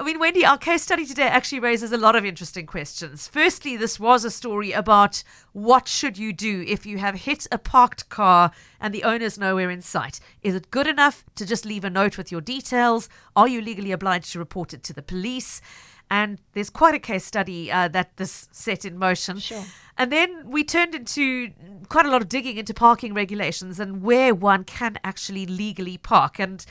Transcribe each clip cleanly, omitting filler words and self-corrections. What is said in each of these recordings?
mean, Wendy, our case study today actually raises a lot of interesting questions. Firstly, this was a story about what should you do if you have hit a parked car and the owner's nowhere in sight. Is it good enough to just leave a note with your details? Are you legally obliged to report it to the police? And there's quite a case study that this set in motion. Sure. And then we turned into quite a lot of digging into parking regulations and where one can actually legally park. And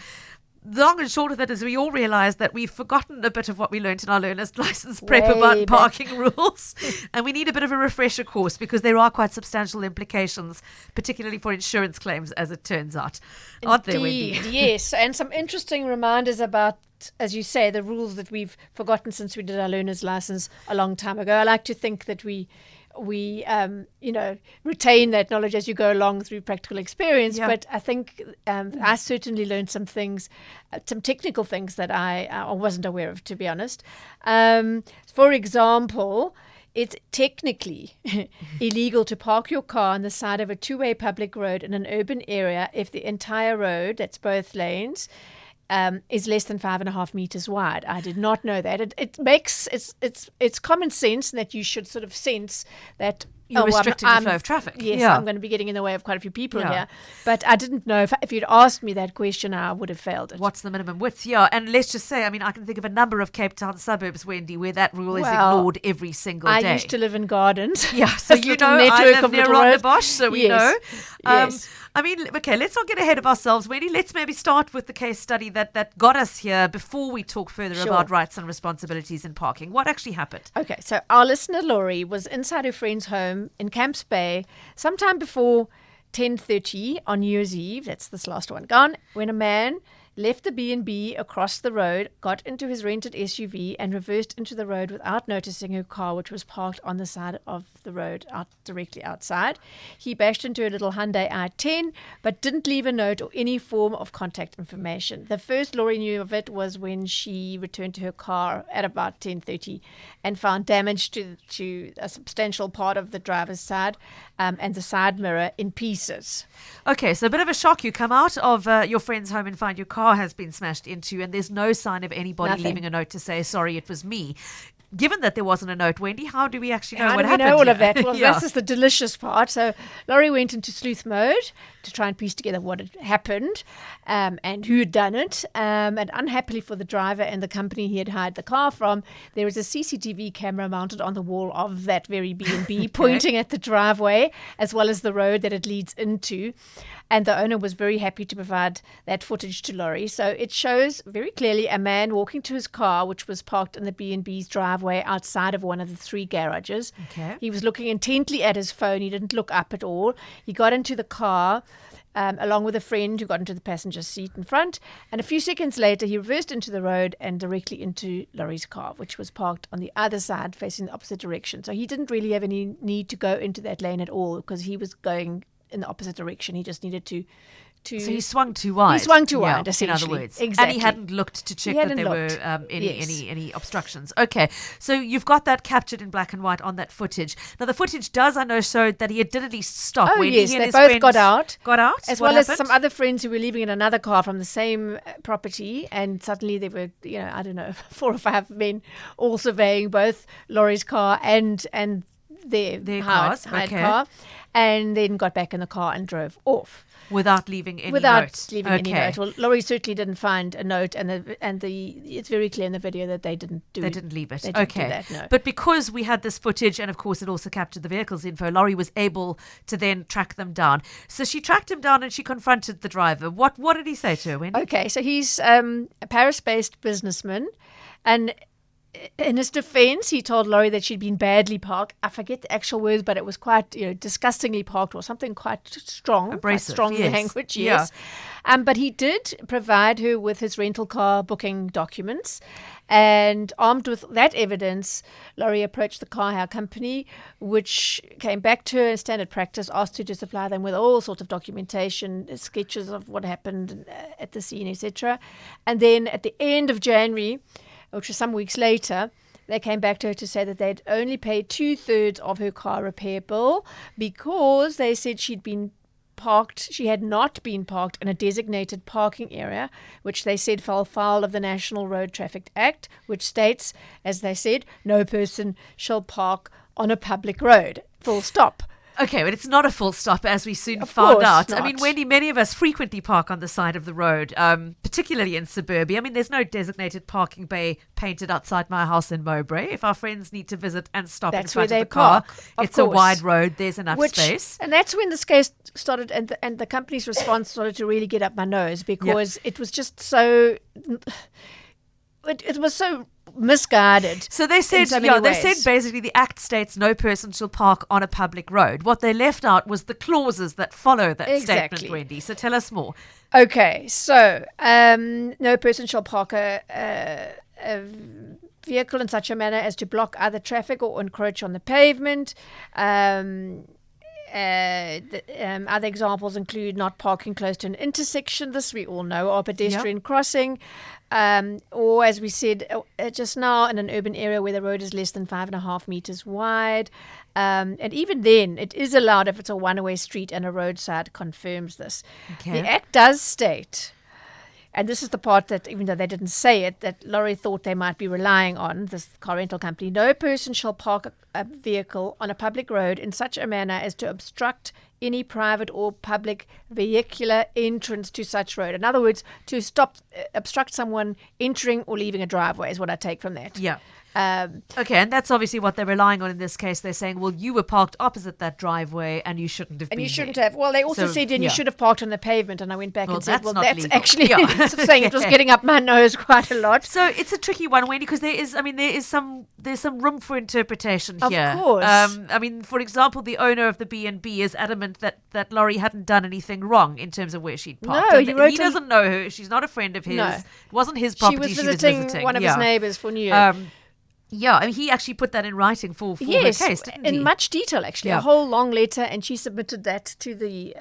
the long and short of it is we all realised that we've forgotten a bit of what we learned in our learner's license prep about parking rules. And we need a bit of a refresher course because there are quite substantial implications, particularly for insurance claims, as it turns out. Aren't there, Wendy? Yes, and some interesting reminders about, as you say, the rules that we've forgotten since we did our learner's license a long time ago. I like to think that we retain that knowledge as you go along through practical experience. Yeah. But I think I certainly learned some things, some technical things that I wasn't aware of, to be honest. For example, it's technically illegal to park your car on the side of a two-way public road in an urban area if the entire road, that's both lanes, is less than 5.5 meters wide. I did not know that. It's common sense that you should sort of sense that you're restricting the flow of traffic. Yes, I'm going to be getting in the way of quite a few people here. But I didn't know if you'd asked me that question, I would have failed it. What's the minimum width? Yeah, and let's just say, I mean, I can think of a number of Cape Town suburbs, Wendy, where that rule is ignored every single day. I used to live in Gardens. Yeah, so you know, I live near Rondebosch, so we know. Yes. I mean, okay, let's not get ahead of ourselves, Wendy. Let's maybe start with the case study that got us here before we talk further about rights and responsibilities in parking. What actually happened? Okay, so our listener, Laurie, was inside her friend's home in Camps Bay sometime before 10:30 on New Year's Eve, that's this last one gone, when a man left the B&B across the road, got into his rented SUV and reversed into the road without noticing her car, which was parked on the side of the road directly outside. He bashed into a little Hyundai i10, but didn't leave a note or any form of contact information. The first Laurie knew of it was when she returned to her car at about 10:30 and found damage to a substantial part of the driver's side and the side mirror in pieces. Okay, so a bit of a shock. You come out of your friend's home and find your car has been smashed into and there's no sign of anybody leaving a note to say, sorry, it was me. Given that there wasn't a note, Wendy, how do we actually know what happened? How do we know all of that? Well, this is the delicious part. So Laurie went into sleuth mode to try and piece together what had happened and who had done it. And unhappily for the driver and the company he had hired the car from, there was a CCTV camera mounted on the wall of that very B&B pointing at the driveway as well as the road that it leads into. And the owner was very happy to provide that footage to Laurie. So it shows very clearly a man walking to his car, which was parked in the B&B's driveway outside of one of the 3 garages. Okay. He was looking intently at his phone. He didn't look up at all. He got into the car along with a friend who got into the passenger seat in front. And a few seconds later, he reversed into the road and directly into Laurie's car, which was parked on the other side facing the opposite direction. So he didn't really have any need to go into that lane at all because he was going in the opposite direction. He just needed to So he swung too wide. He swung too wide, essentially. In other words. Exactly. And he hadn't looked to check that there were any obstructions. Okay, so you've got that captured in black and white on that footage. Now, the footage does, I know, show that he did at least stop. Oh, when yes, he and they his both friends got out. Got out? As well as some other friends who were leaving in another car from the same property. And suddenly there were, 4 or 5 men all surveying both Laurie's car and their cars. hired car. And then got back in the car and drove off. Without leaving any note. Any note. Well, Laurie certainly didn't find a note, and it's very clear in the video that they didn't do it. They didn't leave it. They didn't do that, no. But because we had this footage, and of course it also captured the vehicle's info, Laurie was able to then track them down. So she tracked him down and she confronted the driver. What did he say to her, Wendy? Okay, so he's a Paris-based businessman, and in his defense, he told Laurie that she'd been badly parked. I forget the actual words, but it was quite, disgustingly parked or something quite strong. Abrasive, strong language, yes. Yeah. But he did provide her with his rental car booking documents. And armed with that evidence, Laurie approached the car hire company, which came back to her in standard practice, asked her to supply them with all sorts of documentation, sketches of what happened at the scene, etc. And then at the end of January, which was some weeks later, they came back to her to say that they'd only paid 2/3 of her car repair bill because they said she'd been she had not been parked in a designated parking area, which they said fell foul of the National Road Traffic Act, which states, as they said, no person shall park on a public road. Full stop. Okay, but it's not a full stop, as we soon Of found course out. not. I mean, Wendy, many of us frequently park on the side of the road, particularly in suburbia. I mean, there's no designated parking bay painted outside my house in Mowbray. If our friends need to visit and stop That's in front where of they the car, park, of it's a course. wide road. There's enough space. And that's when this case started, and the company's response started to really get up my nose, because it was just so... It was so misguided. So they said, they said basically the Act states no person shall park on a public road. What they left out was the clauses that follow that statement, Wendy. So tell us more. Okay, so no person shall park a vehicle in such a manner as to block either traffic or encroach on the pavement. Other examples include not parking close to an intersection, this we all know, or pedestrian crossing, or as we said just now, in an urban area where the road is less than 5.5 meters wide. And even then, it is allowed if it's a one-way street, and a roadside confirms this. Okay. The Act does state, and this is the part that, even though they didn't say it, that Laurie thought they might be relying on, this car rental company, no person shall park a vehicle on a public road in such a manner as to obstruct any private or public vehicular entrance to such road. In other words, to obstruct someone entering or leaving a driveway is what I take from that. Yeah. Okay, and that's obviously what they're relying on in this case. They're saying, well, you were parked opposite that driveway and you shouldn't have been. And you shouldn't there. have. Well, they also said, and you should have parked on the pavement. And I went back and said, well, that's legal. actually saying it was getting up my nose quite a lot. So it's a tricky one, Wendy, because there's some room for interpretation here. Of course. I mean, for example, the owner of the B&B is adamant that Laurie hadn't done anything wrong in terms of where she'd parked. No, he doesn't know her. She's not a friend of his. No. It wasn't his property. She was visiting one of his neighbours for New Year. Yeah, I mean, he actually put that in writing for her case, didn't he? In much detail, actually. A whole long letter, and she submitted that to the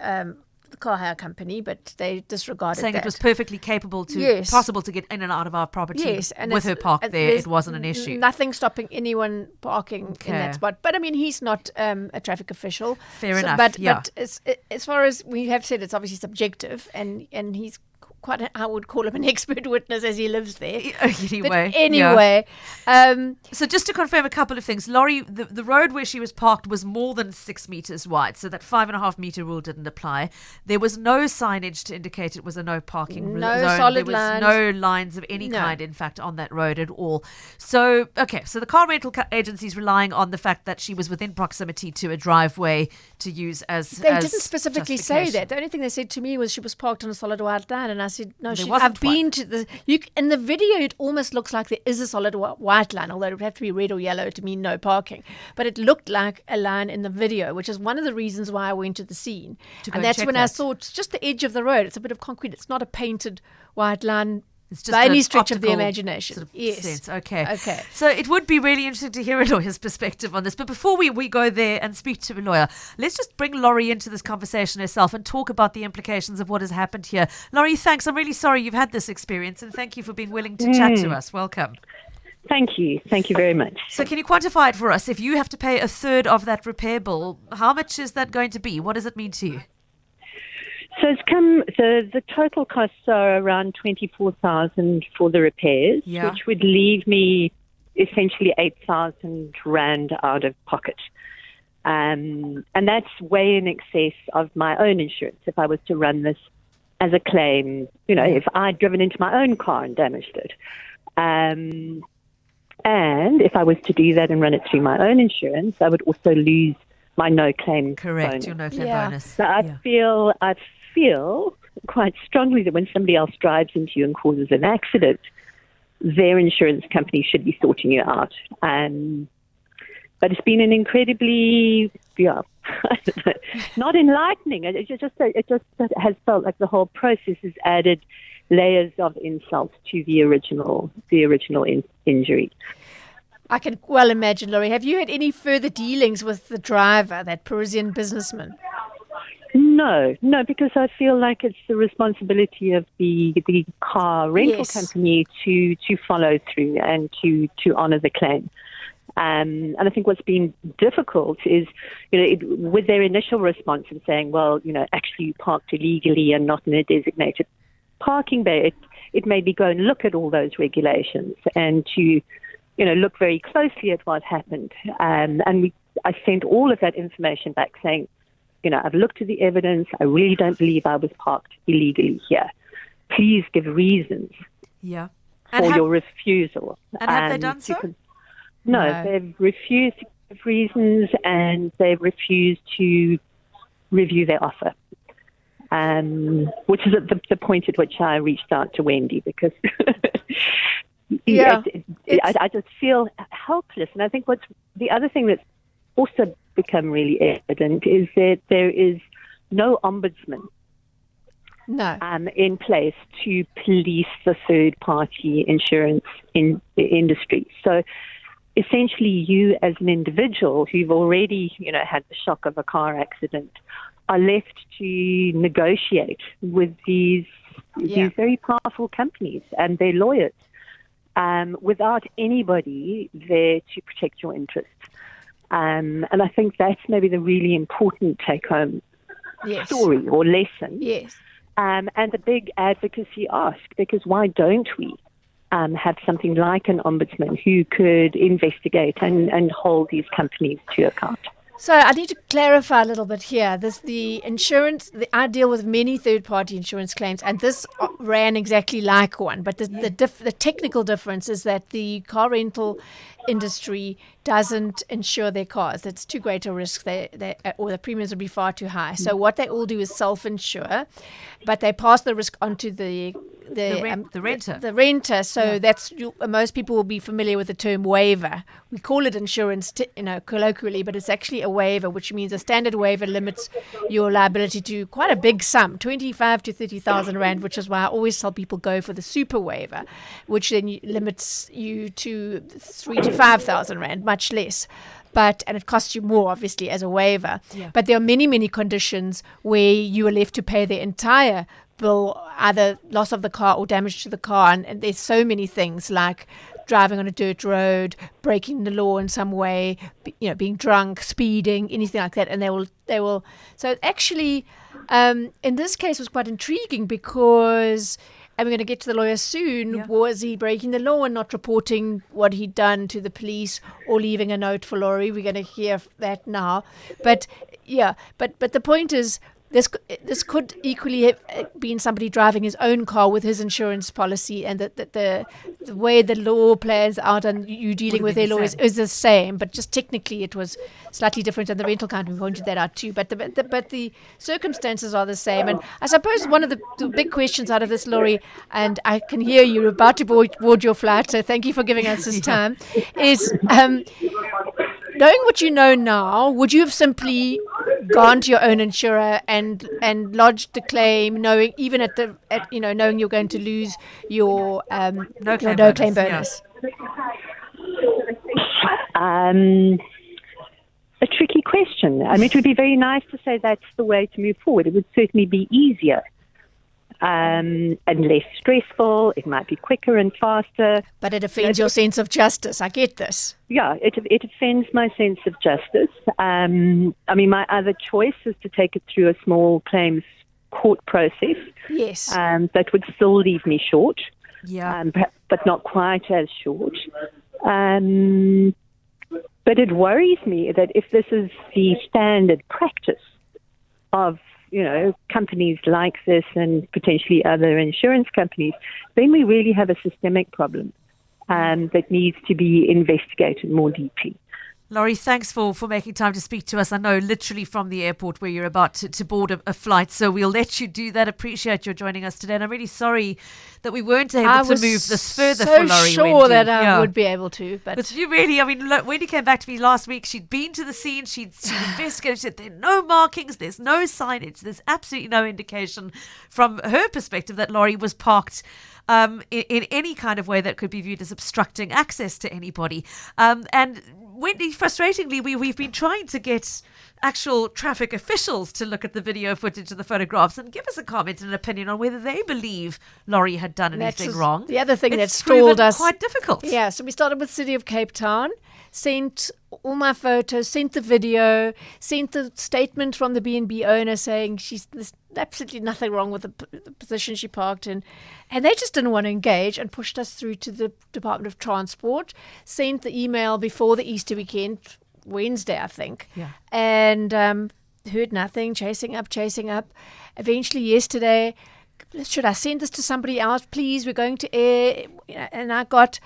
car hire company, but they disregarded saying that. it was perfectly possible to get in and out of our property and with her parked there. It wasn't an issue. Nothing stopping anyone parking in that spot. But I mean, he's not a traffic official. Fair enough. But as far as we have said, it's obviously subjective, and he's quite, I would call him an expert witness as he lives there. Anyway. So just to confirm a couple of things, Laurie, the road where she was parked was more than 6 meters wide, so that 5.5 meter rule didn't apply. There was no signage to indicate it was a no parking zone. Solid there was lines. no lines of any kind, in fact, on that road at all. So, so the car rental agency is relying on the fact that she was within proximity to a driveway to use as They didn't specifically say that. The only thing they said to me was she was parked on a solid white line, and I said, no, I've been to the... in the video, it almost looks like there is a solid white line, although it would have to be red or yellow to mean no parking. But it looked like a line in the video, which is one of the reasons why I went to the scene. And that's when I saw it's just the edge of the road. It's a bit of concrete. It's not a painted white line. It's just by any stretch of the imagination. Sort of sense. Okay. So it would be really interesting to hear a lawyer's perspective on this. But before we go there and speak to a lawyer, let's just bring Laurie into this conversation herself and talk about the implications of what has happened here. Laurie, thanks. I'm really sorry you've had this experience, and thank you for being willing to chat to us. Welcome. Thank you. Thank you very much. So can you quantify it for us? If you have to pay a third of that repair bill, how much is that going to be? What does it mean to you? So the total costs are around 24,000 for the repairs, which would leave me essentially 8,000 rand out of pocket. And that's way in excess of my own insurance if I was to run this as a claim, if I'd driven into my own car and damaged it. And if I was to do that and run it through my own insurance, I would also lose my no-claim bonus. Your no-claim bonus. So I feel quite strongly that when somebody else drives into you and causes an accident, their insurance company should be sorting you out. But it's been an incredibly, not enlightening. It just has felt like the whole process has added layers of insult to the original injury. I can well imagine, Laurie. Have you had any further dealings with the driver, that Parisian businessman? No, because I feel like it's the responsibility of the car rental company to follow through and to honour the claim. And I think what's been difficult is, with their initial response and saying, well, actually you parked illegally and not in a designated parking bay, it made me go and look at all those regulations and to, look very closely at what happened. I sent all of that information back saying, I've looked at the evidence. I really don't believe I was parked illegally here. Please give reasons for your refusal. And have they done so? No, they've refused to give reasons, and they've refused to review their offer, which is the point at which I reached out to Wendy, because I just feel helpless. And I think what's the other thing that's also become really evident is that there is no ombudsman in place to police the third-party insurance industry. So essentially, you as an individual who've already, had the shock of a car accident, are left to negotiate with these very powerful companies and their lawyers, without anybody there to protect your interests. And I think that's maybe the really important take-home story or lesson. Yes. And the big advocacy ask, because why don't we have something like an ombudsman who could investigate and hold these companies to account? So I need to clarify a little bit here. I deal with many third-party insurance claims, and this ran exactly like one. But the technical difference is that the car rental industry doesn't insure their cars. It's too great a risk. Or the premiums would be far too high. So what they all do is self-insure, but they pass the risk onto the renter. The renter. So most people will be familiar with the term waiver. We call it insurance, colloquially, but it's actually a waiver, which means a standard waiver limits your liability to quite a big sum, 25 to 30,000 rand, which is why I always tell people go for the super waiver, which then limits you to 3 to 5,000 rand, much less. And it costs you more, obviously, as a waiver. Yeah. But there are many, many conditions where you are left to pay the entire bill, either loss of the car or damage to the car. And there's so many things like driving on a dirt road, breaking the law in some way, being drunk, speeding, anything like that. And they will. So actually, in this case, was quite intriguing because, and we're going to get to the lawyer soon, was he breaking the law and not reporting what he'd done to the police or leaving a note for Laurie? We're going to hear that now. But the point is, this could equally have been somebody driving his own car with his insurance policy, and the way the law plays out and you dealing with their lawyers is the same, but just technically it was slightly different, and the rental company pointed that out too. But the circumstances are the same, and I suppose one of the big questions out of this, Laurie, and I can hear you're about to board your flight, so thank you for giving us this time, is knowing what you know now, would you have simply gone to your own insurer and lodged the claim, knowing knowing you're going to lose your no claim bonus? A tricky question. I mean, it would be very nice to say that's the way to move forward. It would certainly be easier and less stressful. It might be quicker and faster. But it offends your sense of justice. I get this. Yeah, it offends my sense of justice. I mean, my other choice is to take it through a small claims court process. Yes. That would still leave me short. Yeah. But not quite as short. But it worries me that if this is the standard practice of companies like this and potentially other insurance companies, then we really have a systemic problem that needs to be investigated more deeply. Laurie, thanks for making time to speak to us. I know literally from the airport where you're about to board a flight, so we'll let you do that. Appreciate your joining us today, and I'm really sorry that we weren't able to move this further for Laurie. I was so sure that I would be able to. But you really, look, Wendy came back to me last week. She'd been to the scene. She'd investigated. She said there are no markings, there's no signage, there's absolutely no indication from her perspective that Laurie was parked in any kind of way that could be viewed as obstructing access to anybody. And Wendy, frustratingly, we've been trying to get actual traffic officials to look at the video footage and the photographs and give us a comment and an opinion on whether they believe Laurie had done anything wrong. The other thing that stalled us, quite difficult. Yeah, so we started with City of Cape Town. sent all my photos, sent the video, sent the statement from the B&B owner saying there's absolutely nothing wrong with the position she parked in. And they just didn't want to engage and pushed us through to the Department of Transport, sent the email before the Easter weekend, Wednesday, I think. Yeah. And heard nothing, chasing up. Eventually yesterday, should I send this to somebody else? Please, we're going to air. And I got,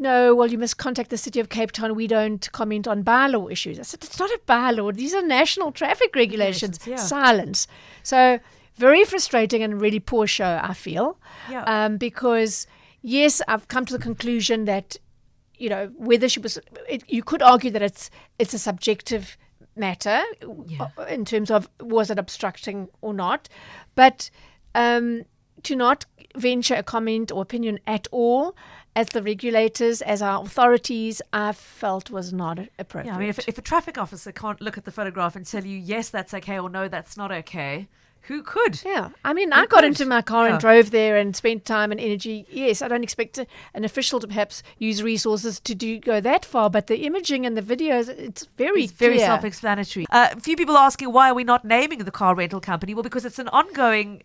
no, well, you must contact the City of Cape Town. We don't comment on bylaw issues. I said, it's not a bylaw. These are national traffic regulations. Yeah. Silence. So very frustrating and really poor show, I feel. Yeah. Because, yes, I've come to the conclusion that, whether she was, you could argue that it's a subjective matter in terms of was it obstructing or not, but to not venture a comment or opinion at all as the regulators, as our authorities, I felt was not appropriate. Yeah, I mean, if a traffic officer can't look at the photograph and tell you, yes, that's okay, or no, that's not okay, who could? Yeah, I mean, I got into my car and drove there and spent time and energy. Yes, I don't expect an official to perhaps use resources to go that far, but the imaging and the videos, it's very self-explanatory. A few people asking, why are we not naming the car rental company? Well, because it's an ongoing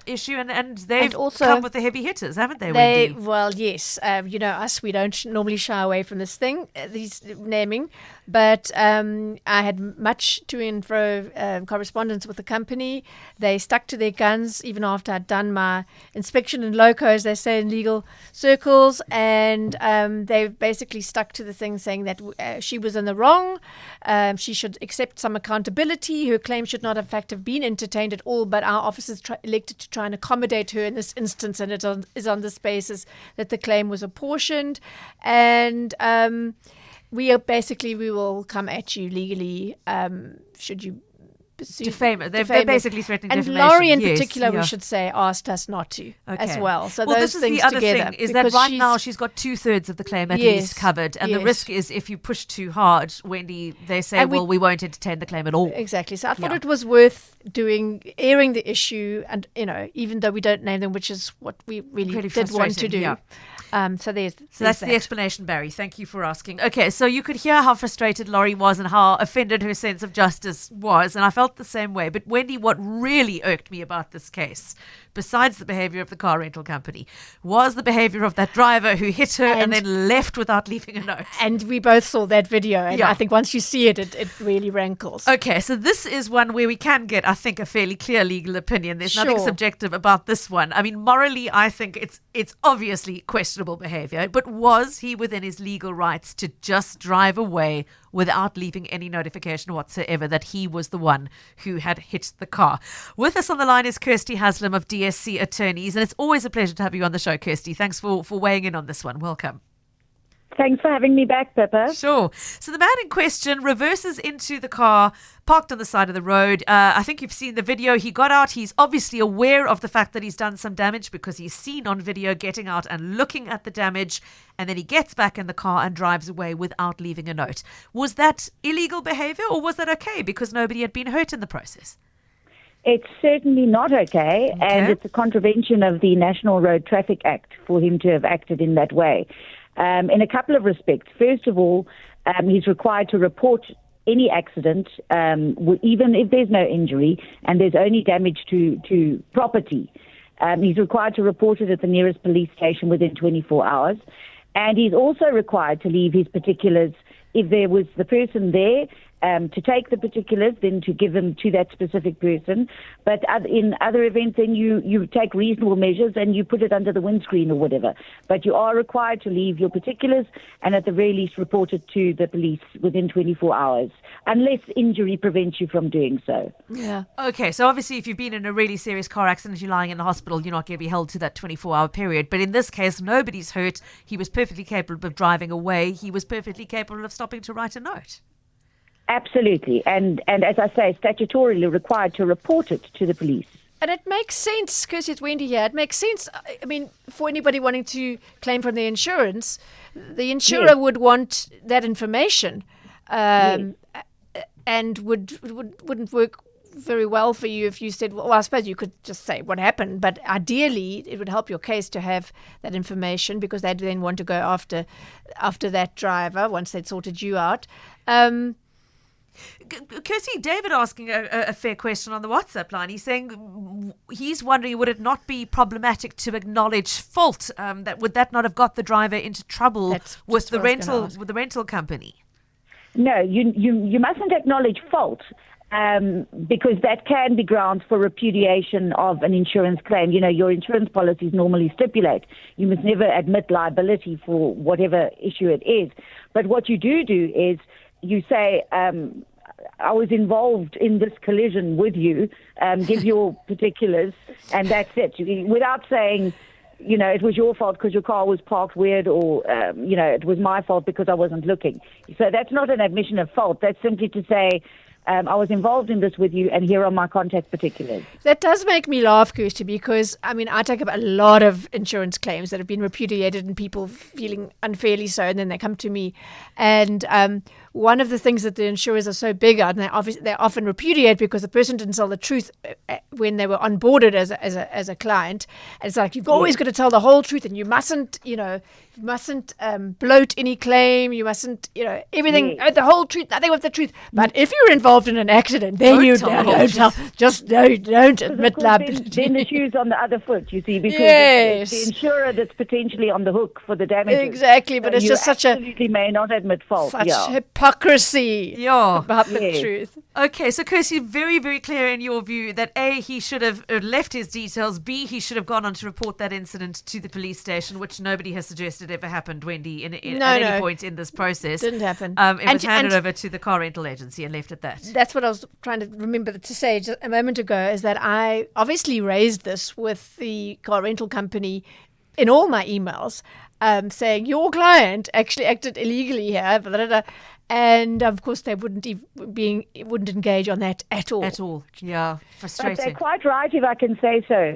issue, and they've also come with the heavy hitters, haven't they, Wendy? Well, yes. Us, we don't normally shy away from this thing, these naming, but I had much to and fro correspondence with the company. They stuck to their guns even after I'd done my inspection in loco, as they say in legal circles, and they basically stuck to the thing saying that she was in the wrong. She should accept some accountability. Her claim should not, in fact, have been entertained at all, but our officers elected to try and accommodate her in this instance, and it is on this basis that the claim was apportioned. And we will come at you legally should you defame it. They're basically threatening and defamation. Laurie in particular, we should say, asked us not to as well. So those this is things the other together, thing, is that right now she's got 2/3 of the claim at least covered. And the risk is if you push too hard, Wendy, they say, we won't entertain the claim at all. Exactly. So I thought it was worth airing the issue, and, even though we don't name them, which is what we really did want to do. Yeah. So that's the explanation, Barry. Thank you for asking. Okay, so you could hear how frustrated Laurie was and how offended her sense of justice was, and I felt the same way. But Wendy, what really irked me about this case, besides the behavior of the car rental company, was the behavior of that driver who hit her and then left without leaving a note. And we both saw that video, and I think once you see it, it really rankles. Okay, so this is one where we can get, I think, a fairly clear legal opinion. There's nothing subjective about this one. I mean, morally, I think it's obviously questionable behavior, but was he within his legal rights to just drive away without leaving any notification whatsoever that he was the one who had hit the car? With us on the line is Kirsty Haslam of DSC Attorneys, and it's always a pleasure to have you on the show, Kirsty. Thanks for weighing in on this one. Welcome. Thanks for having me back, Pippa. Sure. So the man in question reverses into the car, parked on the side of the road. I think you've seen the video. He got out. He's obviously aware of the fact that he's done some damage because he's seen on video getting out and looking at the damage. And then he gets back in the car and drives away without leaving a note. Was that illegal behavior, or was that okay because nobody had been hurt in the process? It's certainly not okay, and it's a contravention of the National Road Traffic Act for him to have acted in that way. In a couple of respects. First of all, he's required to report any accident, even if there's no injury and there's only damage to property. He's required to report it at the nearest police station within 24 hours. And he's also required to leave his particulars if there was the person there, to take the particulars, then to give them to that specific person. But in other events, then you take reasonable measures and you put it under the windscreen or whatever. But you are required to leave your particulars and at the very least report it to the police within 24 hours, unless injury prevents you from doing so. Yeah. Okay, so obviously if you've been in a really serious car accident, you're lying in the hospital, you're not going to be held to that 24-hour period. But in this case, nobody's hurt. He was perfectly capable of driving away. He was perfectly capable of stopping to write a note. Absolutely. And as I say, statutorily required to report it to the police. And it makes sense, because it's Wendy here, it makes sense. I mean, for anybody wanting to claim from their insurance, the insurer would want that information and wouldn't work very well for you if you said, well, I suppose you could just say what happened, but ideally it would help your case to have that information, because they'd then want to go after that driver once they'd sorted you out. Kirsty, David asking a fair question on the WhatsApp line. He's saying he's wondering, would it not be problematic to acknowledge fault? Would that not have got the driver into trouble with the rental company? No, you mustn't acknowledge fault, because that can be grounds for repudiation of an insurance claim. Your insurance policies normally stipulate you must never admit liability for whatever issue it is. But what you do is you say, I was involved in this collision with you, give your particulars, and that's it. Without saying, it was your fault because your car was parked weird, or, it was my fault because I wasn't looking. So that's not an admission of fault. That's simply to say, I was involved in this with you, and here are my contact particulars. That does make me laugh, Kirsty, because, I take up a lot of insurance claims that have been repudiated and people feeling unfairly so, and then they come to me. And one of the things that the insurers are so big on, they often repudiate because the person didn't tell the truth when they were onboarded as a client. And it's like, you've always got to tell the whole truth, and you mustn't, bloat any claim. You mustn't, everything, the whole truth, nothing with the truth. But if you're involved in an accident, then don't tell. Just don't admit liability. Then the shoe's on the other foot, you see, because it's the insurer that's potentially on the hook for the damages. Exactly, but it's just such absolutely may not admit fault. Such hypocrisy about the truth. Okay, so Kirsty, very, very clear in your view that A, he should have left his details, B, he should have gone on to report that incident to the police station, which nobody has suggested ever happened, Wendy, at any point in this process. Didn't happen. It was handed over to the car rental agency and left at that. That's what I was trying to remember to say just a moment ago, is that I obviously raised this with the car rental company in all my emails, saying your client actually acted illegally here, blah, blah, blah. And of course they wouldn't engage on that at all. At all, yeah, frustrating. But they're quite right, if I can say so.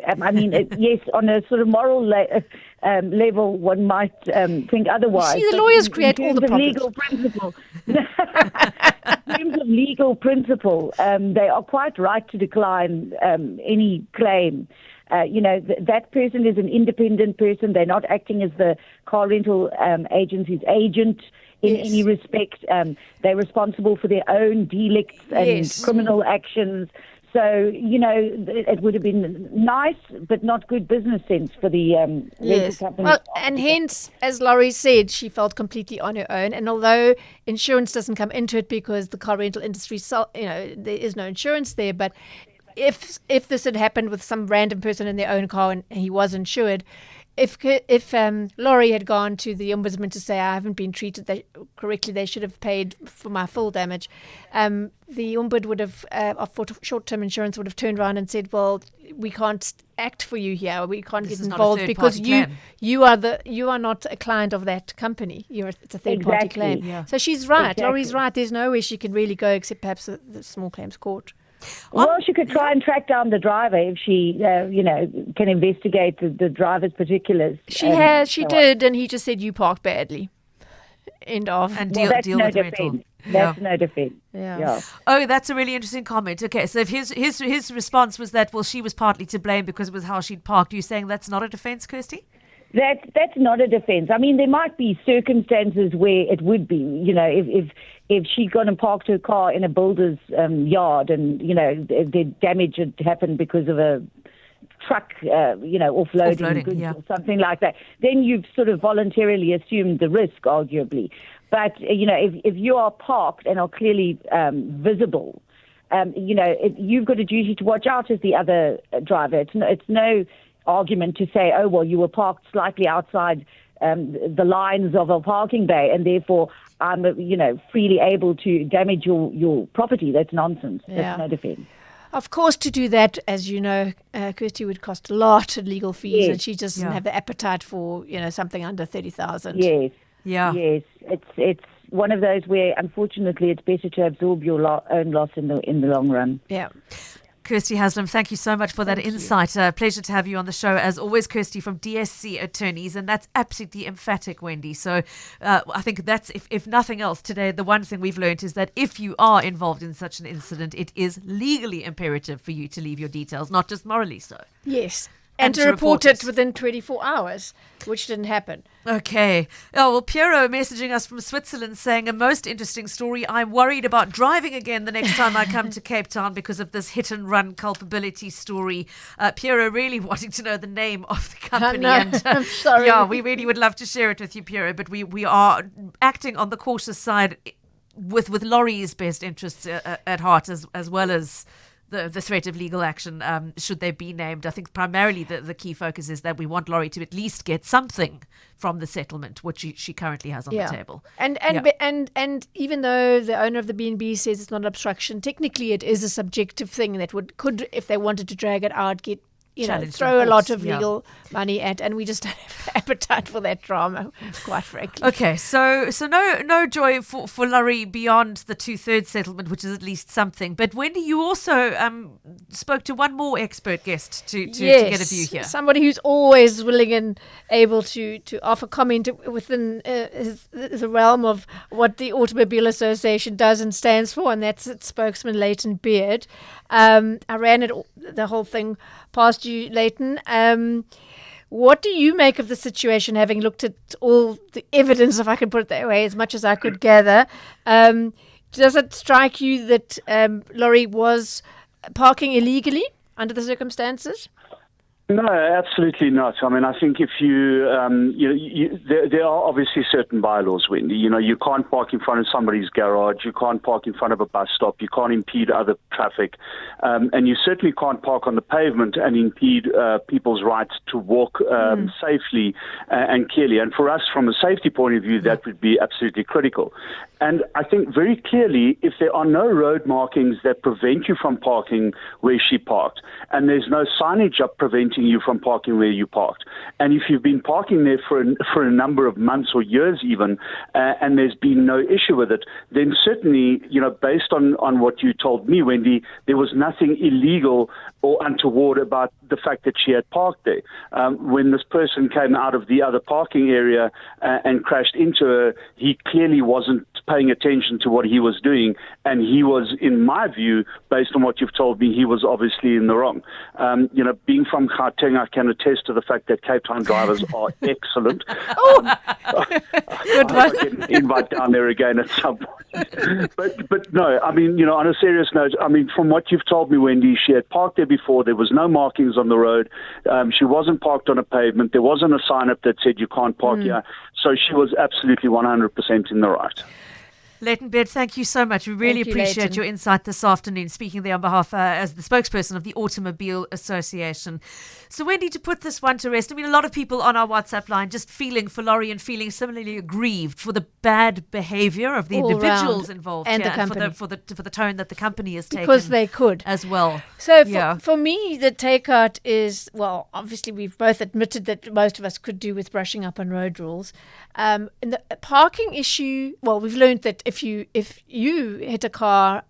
Yes, on a sort of moral level, one might think otherwise. See, the lawyers create all the problems. Legal principle. In terms of legal principle, they are quite right to decline any claim. That person is an independent person. They're not acting as the car rental agency's agent in any respect. They're responsible for their own delicts and criminal actions. So, it would have been nice, but not good business sense for the rental company. Well, and hence, as Laurie said, she felt completely on her own. And although insurance doesn't come into it because the car rental industry, there is no insurance there, but if this had happened with some random person in their own car and he was insured, if Laurie had gone to the ombudsman to say, I haven't been treated correctly, they should have paid for my full damage, the ombud would have, for short-term insurance, would have turned around and said, well, we can't act for you here. We can't get involved because you are not a client of that company. It's a third-party claim. Yeah. So she's right. Exactly. Laurie's right. There's nowhere she can really go except perhaps the small claims court. Well, she could try and track down the driver if she, can investigate the driver's particulars. She did, and he just said you parked badly. End of. And deal with rental. That's no defense. Yeah. Oh, that's a really interesting comment. Okay, so if his response was that, well, she was partly to blame because it was how she'd parked, you saying that's not a defense, Kirsty? That's not a defense. I mean, there might be circumstances where it would be, if she'd gone and parked her car in a builder's yard and, the damage had happened because of a truck, offloading goods or something like that, then you've sort of voluntarily assumed the risk, arguably. But, if you are parked and are clearly visible, you've got a duty to watch out as the other driver. It's no argument to say, oh, well, you were parked slightly outside the lines of a parking bay and therefore I'm, freely able to damage your property. That's nonsense. That's no defense. Of course, to do that, as you know, Kirsty, would cost a lot of legal fees, and she doesn't have the appetite for, something under 30,000. Yes. Yeah. Yes. It's one of those where, unfortunately, it's better to absorb your own loss in the long run. Yeah. Kirsty Haslam, thank you so much for that insight. Pleasure to have you on the show. As always, Kirsty from DSC Attorneys, and that's absolutely emphatic, Wendy. So I think that's, if nothing else today, the one thing we've learned is that if you are involved in such an incident, it is legally imperative for you to leave your details, not just morally so. Yes. And to report it within 24 hours, which didn't happen. Okay. Oh, well, Piero messaging us from Switzerland saying, a most interesting story. I'm worried about driving again the next time I come to Cape Town because of this hit and run culpability story. Piero really wanting to know the name of the company. No, and, I'm sorry. Yeah, we really would love to share it with you, Piero, but we are acting on the cautious side with Laurie's best interests at heart, as well as the threat of legal action, should they be named. I think primarily the key focus is that we want Laurie to at least get something from the settlement, which she currently has on the table. And even though the owner of the B&B says it's not obstruction, technically it is a subjective thing that could, if they wanted to drag it out, get throw a lot of legal money at, and we just don't have appetite for that drama, quite frankly. Okay, so no joy for Laurie beyond the 2/3 settlement, which is at least something. But Wendy, you also spoke to one more expert guest to get a view here. Somebody who's always willing and able to offer comment within the realm of what the Automobile Association does and stands for, and that's its spokesman, Leighton Beard. I ran the whole thing past you, Leighton. What do you make of the situation, having looked at all the evidence, if I can put it that way, as much as I could gather? Does it strike you that Laurie was parking illegally under the circumstances? No, absolutely not. I mean, I think if there are obviously certain bylaws, Wendy. You can't park in front of somebody's garage. You can't park in front of a bus stop. You can't impede other traffic. And you certainly can't park on the pavement and impede people's rights to walk safely and clearly. And for us, from a safety point of view, that would be absolutely critical. And I think very clearly, if there are no road markings that prevent you from parking where she parked, and there's no signage up preventing you from parking where you parked, and if you've been parking there for a number of months or years even, and there's been no issue with it, then certainly, based on what you told me, Wendy, there was nothing illegal or untoward about the fact that she had parked there. When this person came out of the other parking area and crashed into her, he clearly wasn't paying attention to what he was doing, and he was, in my view, based on what you've told me, he was obviously in the wrong. Being from Gauteng, I can attest to the fact that Cape Town drivers are excellent. Good one. I can invite down there again at some point. But no, I mean, on a serious note, I mean, from what you've told me, Wendy, she had parked there before. There was no markings on the road. She wasn't parked on a pavement. There wasn't a sign up that said you can't park here. So she was absolutely 100% in the right. Leighton Beard, thank you so much. We really appreciate your insight this afternoon, speaking there on behalf as the spokesperson of the Automobile Association. So, Wendy, to put this one to rest, I mean, a lot of people on our WhatsApp line just feeling for Laurie and feeling similarly aggrieved for the bad behaviour of the individuals involved and here, the company. and for the tone that the company has taken. Because they could. As well. So, for me, the takeout is, well, obviously we've both admitted that most of us could do with brushing up on road rules. In the parking issue, well, we've learned that if you hit a car,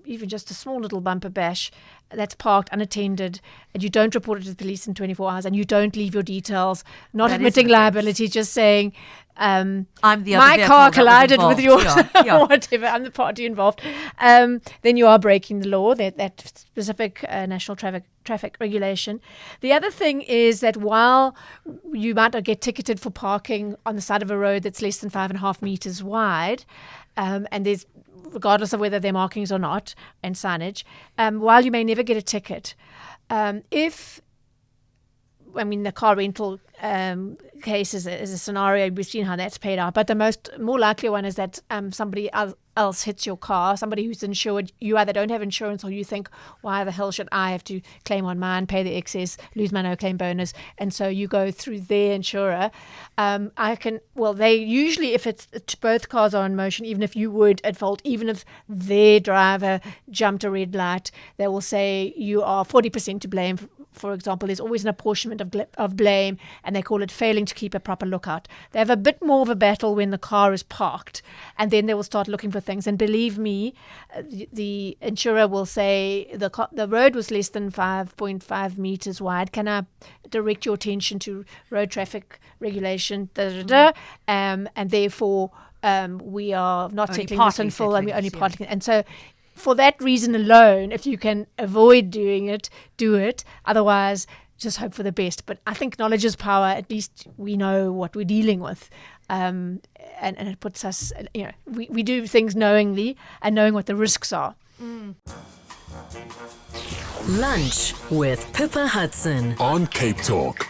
even just a small little bumper bash that's parked unattended, and you don't report it to the police in 24 hours, and you don't leave your details, not admitting liability, just saying, I'm the other my car collided with yours, whatever, I'm the party involved, then you are breaking the law, that specific national traffic regulation. The other thing is that while you might not get ticketed for parking on the side of a road that's less than 5.5 meters wide, and there's, regardless of whether they're markings or not, and signage, while you may never get a ticket, the car rental case is a scenario, we've seen how that's paid out, but the more likely one is that somebody else hits your car, somebody who's insured. You either don't have insurance, or you think, why the hell should I have to claim on mine, pay the excess, lose my no-claim bonus, and so you go through their insurer. They usually, if it's both cars are in motion, even if you weren't at fault, even if their driver jumped a red light, they will say you are 40% to blame for example, there's always an apportionment of blame, and they call it failing to keep a proper lookout. They have a bit more of a battle when the car is parked, and then they will start looking for things. And believe me, the insurer will say the road was less than 5.5 meters wide. Can I direct your attention to road traffic regulation? And therefore, we are not Only tackling this in partly full, and we're only tackling this, partly. And so, for that reason alone, if you can avoid doing it, do it. Otherwise, just hope for the best. But I think knowledge is power. At least we know what we're dealing with. And it puts us, we do things knowingly and knowing what the risks are. Lunch with Pippa Hudson on CapeTalk.